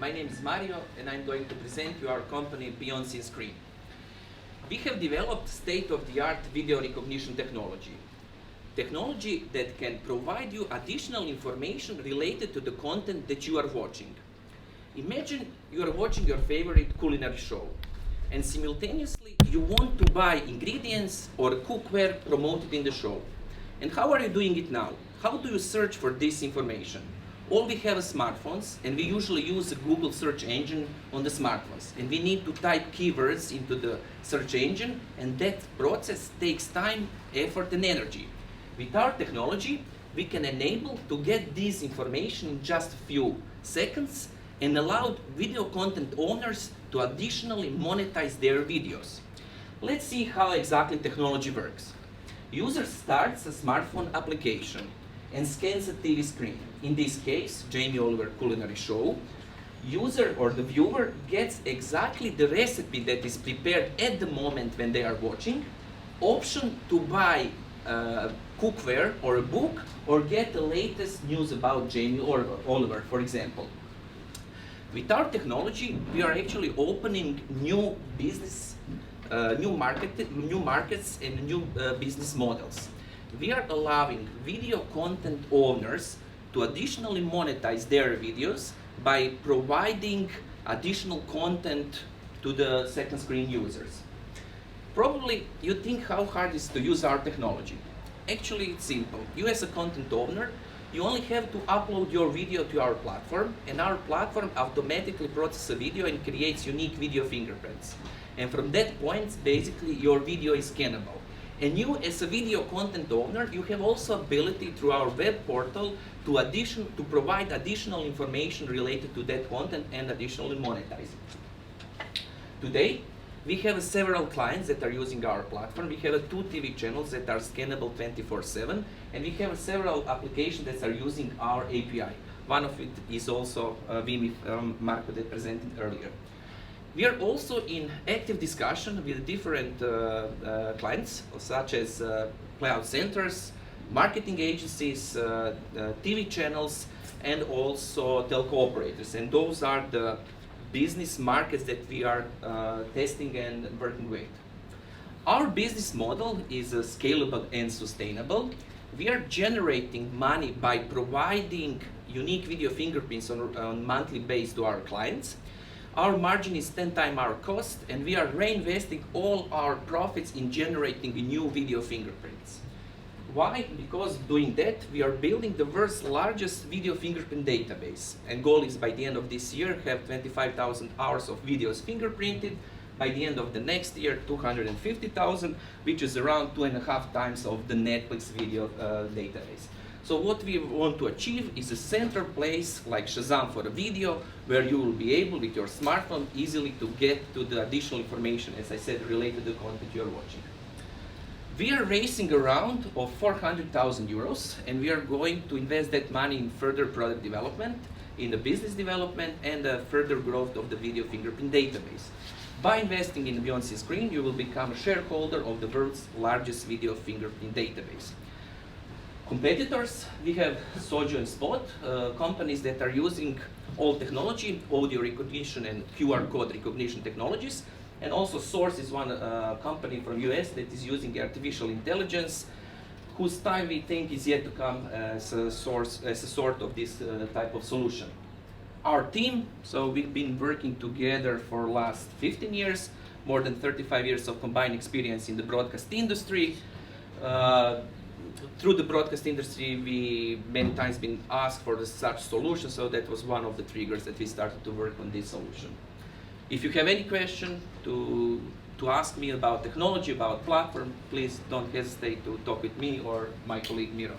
My name is Mario and I'm going to present you our company Beyond Screen. We have developed state-of-the-art video recognition technology. Technology that can provide you additional information related to the content that you are watching. Imagine you are watching your favorite culinary show and simultaneously you want to buy ingredients or cookware promoted in the show. And how are you doing it now? How do you search for this information? All we have is smartphones, and we usually use a Google search engine on the smartphones. And we need to type keywords into the search engine, and that process takes time, effort, and energy. With our technology, we can enable to get this information in just a few seconds and allow video content owners to additionally monetize their videos. Let's see how exactly technology works. User starts a smartphone application and scans a TV screen. In this case, Jamie Oliver Culinary Show. User or the viewer gets exactly the recipe that is prepared at the moment when they are watching, option to buy cookware or a book, or get the latest news about Jamie Oliver, for example. With our technology, we are actually opening new business, new markets and new business models. We are allowing video content owners to additionally monetize their videos by providing additional content to the second screen users. Probably you think how hard it is to use our technology. Actually, it's simple. You as a content owner, you only have to upload your video to our platform, and our platform automatically processes a video and creates unique video fingerprints. And from that point, basically your video is scannable. And you, as a video content owner, you have also ability through our web portal to provide additional information related to that content and additionally monetize it. Today, we have several clients that are using our platform. We have 2 TV channels that are scannable 24/7, and we have several applications that are using our API. One of it is also Vimi Marco that presented earlier. We are also in active discussion with different clients, such as cloud centers, marketing agencies, TV channels, and also telco operators. And those are the business markets that we are testing and working with. Our business model is scalable and sustainable. We are generating money by providing unique video fingerprints on a monthly basis to our clients. Our margin is 10 times our cost, and we are reinvesting all our profits in generating new video fingerprints. Why? Because doing that, we are building the world's largest video fingerprint database. And goal is by the end of this year, have 25,000 hours of videos fingerprinted. By the end of the next year, 250,000, which is around 2.5 times of the Netflix video database. So what we want to achieve is a center place like Shazam for a video, where you will be able with your smartphone easily to get to the additional information, as I said, related to the content you're watching. We are raising a round of 400,000 euros, and we are going to invest that money in further product development, in the business development, and the further growth of the video fingerprint database. By investing in Beyond Screen, you will become a shareholder of the world's largest video fingerprint database. Competitors, we have Sojo and Spot, companies that are using all technology, audio recognition and QR code recognition technologies. And also Source is one company from US that is using artificial intelligence, whose time we think is yet to come as a sort of this type of solution. Our team, so we've been working together for the last 15 years, more than 35 years of combined experience in the broadcast industry. Through the broadcast industry, we many times been asked for such solution, so that was one of the triggers that we started to work on this solution. If you have any question to ask me about technology, about platform, please don't hesitate to talk with me or my colleague Miro.